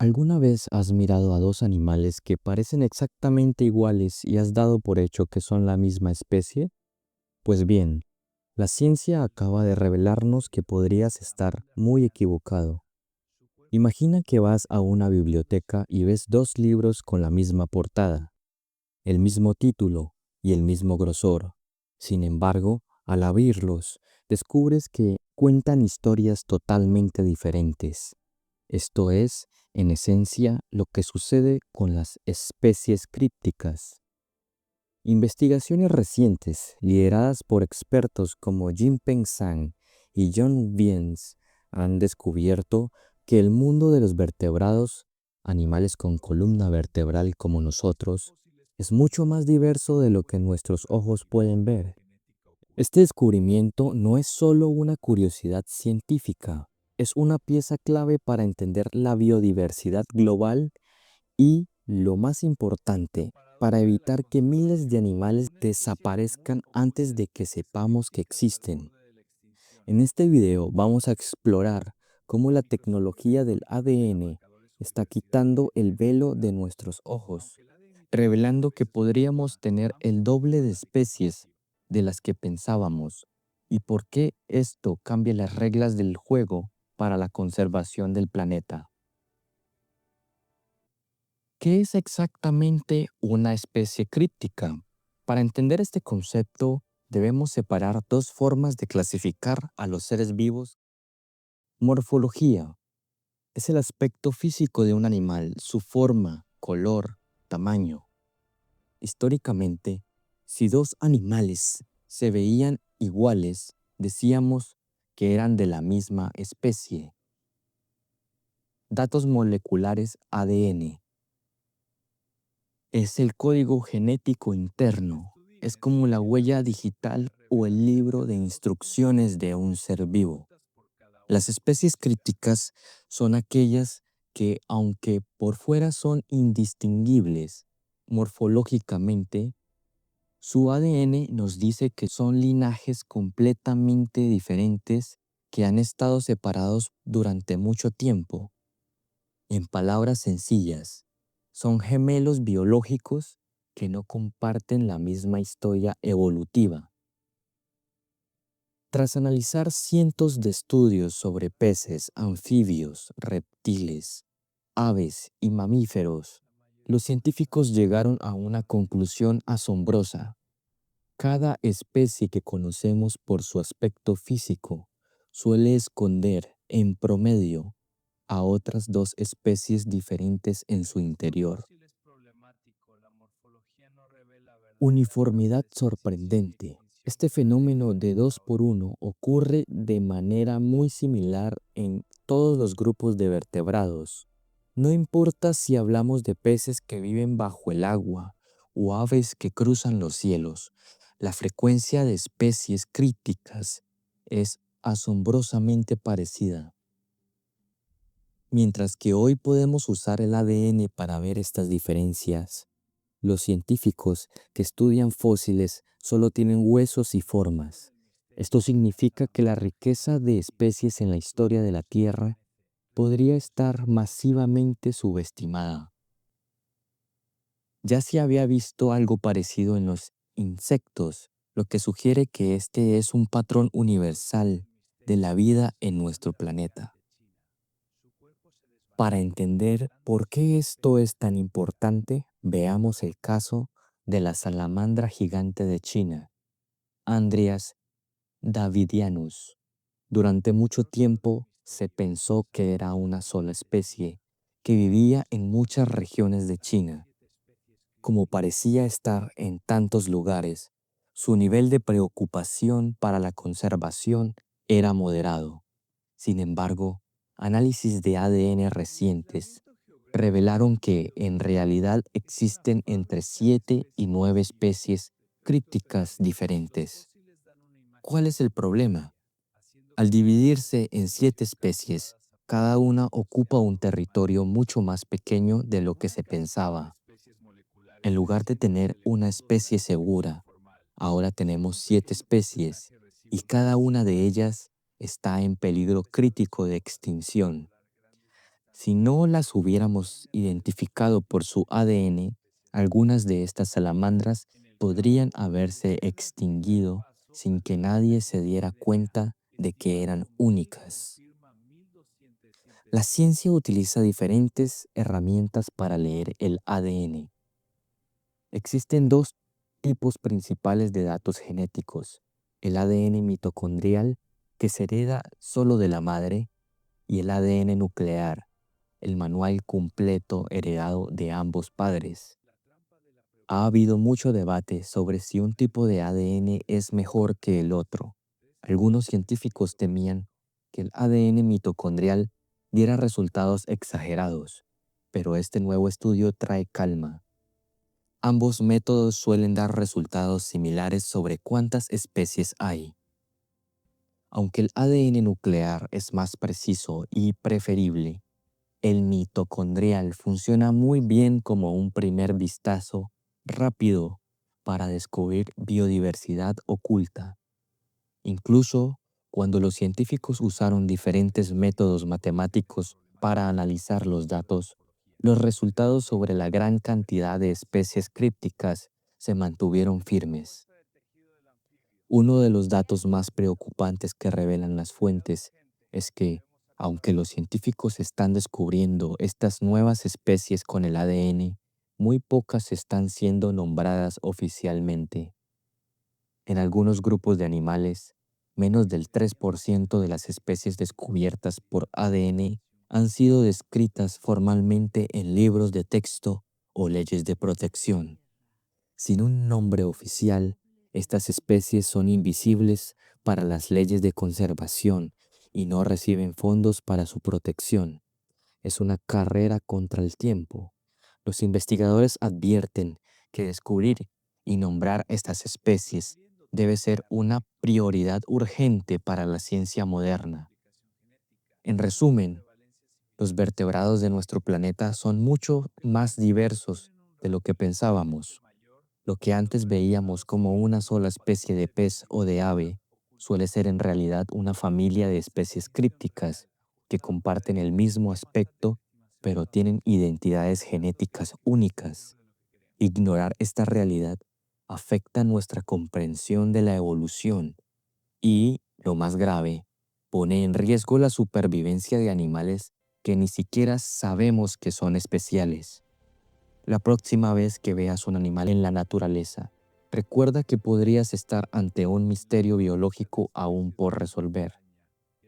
¿Alguna vez has mirado a dos animales que parecen exactamente iguales y has dado por hecho que son la misma especie? Pues bien, la ciencia acaba de revelarnos que podrías estar muy equivocado. Imagina que vas a una biblioteca y ves dos libros con la misma portada, el mismo título y el mismo grosor. Sin embargo, al abrirlos, descubres que cuentan historias totalmente diferentes. Esto es, en esencia, lo que sucede con las especies crípticas. Investigaciones recientes, lideradas por expertos como Jinpeng Zhang y John Viens, han descubierto que el mundo de los vertebrados, animales con columna vertebral como nosotros, es mucho más diverso de lo que nuestros ojos pueden ver. Este descubrimiento no es solo una curiosidad científica, es una pieza clave para entender la biodiversidad global y, lo más importante, para evitar que miles de animales desaparezcan antes de que sepamos que existen. En este video vamos a explorar cómo la tecnología del ADN está quitando el velo de nuestros ojos, revelando que podríamos tener el doble de especies de las que pensábamos y por qué esto cambia las reglas del juego para la conservación del planeta. ¿Qué es exactamente una especie críptica? Para entender este concepto, debemos separar dos formas de clasificar a los seres vivos. Morfología es el aspecto físico de un animal, su forma, color, tamaño. Históricamente, si dos animales se veían iguales, decíamos que eran de la misma especie. Datos moleculares ADN. Es el código genético interno. Es como la huella digital o el libro de instrucciones de un ser vivo. Las especies crípticas son aquellas que, aunque por fuera son indistinguibles morfológicamente, su ADN nos dice que son linajes completamente diferentes que han estado separados durante mucho tiempo. En palabras sencillas, son gemelos biológicos que no comparten la misma historia evolutiva. Tras analizar cientos de estudios sobre peces, anfibios, reptiles, aves y mamíferos, los científicos llegaron a una conclusión asombrosa. Cada especie que conocemos por su aspecto físico suele esconder, en promedio, a otras dos especies diferentes en su interior. Uniformidad sorprendente. Este fenómeno de 2 por uno ocurre de manera muy similar en todos los grupos de vertebrados. No importa si hablamos de peces que viven bajo el agua o aves que cruzan los cielos, la frecuencia de especies críticas es asombrosamente parecida. Mientras que hoy podemos usar el ADN para ver estas diferencias, los científicos que estudian fósiles solo tienen huesos y formas. Esto significa que la riqueza de especies en la historia de la Tierra podría estar masivamente subestimada. Ya se había visto algo parecido en los insectos, lo que sugiere que este es un patrón universal de la vida en nuestro planeta. Para entender por qué esto es tan importante, veamos el caso de la salamandra gigante de China, Andreas davidianus. Durante mucho tiempo se pensó que era una sola especie que vivía en muchas regiones de China. Como parecía estar en tantos lugares, su nivel de preocupación para la conservación era moderado. Sin embargo, análisis de ADN recientes revelaron que en realidad existen entre 7 y 9 especies crípticas diferentes. ¿Cuál es el problema? Al dividirse en 7 especies, cada una ocupa un territorio mucho más pequeño de lo que se pensaba. En lugar de tener una especie segura, ahora tenemos 7 especies y cada una de ellas está en peligro crítico de extinción. Si no las hubiéramos identificado por su ADN, algunas de estas salamandras podrían haberse extinguido sin que nadie se diera cuenta de que eran únicas. La ciencia utiliza diferentes herramientas para leer el ADN. Existen dos tipos principales de datos genéticos: el ADN mitocondrial, que se hereda solo de la madre, y el ADN nuclear, el manual completo heredado de ambos padres. Ha habido mucho debate sobre si un tipo de ADN es mejor que el otro. Algunos científicos temían que el ADN mitocondrial diera resultados exagerados, pero este nuevo estudio trae calma. Ambos métodos suelen dar resultados similares sobre cuántas especies hay. Aunque el ADN nuclear es más preciso y preferible, el mitocondrial funciona muy bien como un primer vistazo rápido para descubrir biodiversidad oculta. Incluso cuando los científicos usaron diferentes métodos matemáticos para analizar los datos, los resultados sobre la gran cantidad de especies crípticas se mantuvieron firmes. Uno de los datos más preocupantes que revelan las fuentes es que, aunque los científicos están descubriendo estas nuevas especies con el ADN, muy pocas están siendo nombradas oficialmente. En algunos grupos de animales, menos del 3% de las especies descubiertas por ADN han sido descritas formalmente en libros de texto o leyes de protección. Sin un nombre oficial, estas especies son invisibles para las leyes de conservación y no reciben fondos para su protección. Es una carrera contra el tiempo. Los investigadores advierten que descubrir y nombrar estas especies debe ser una prioridad urgente para la ciencia moderna. En resumen, los vertebrados de nuestro planeta son mucho más diversos de lo que pensábamos. Lo que antes veíamos como una sola especie de pez o de ave suele ser en realidad una familia de especies crípticas que comparten el mismo aspecto, pero tienen identidades genéticas únicas. Ignorar esta realidad afecta nuestra comprensión de la evolución y, lo más grave, pone en riesgo la supervivencia de animales que ni siquiera sabemos que son especiales. La próxima vez que veas un animal en la naturaleza, recuerda que podrías estar ante un misterio biológico aún por resolver.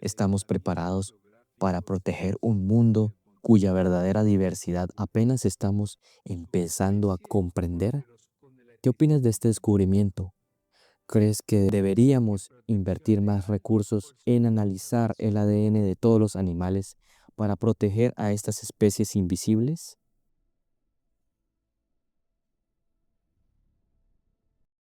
¿Estamos preparados para proteger un mundo cuya verdadera diversidad apenas estamos empezando a comprender? ¿Qué opinas de este descubrimiento? ¿Crees que deberíamos invertir más recursos en analizar el ADN de todos los animales para proteger a estas especies invisibles?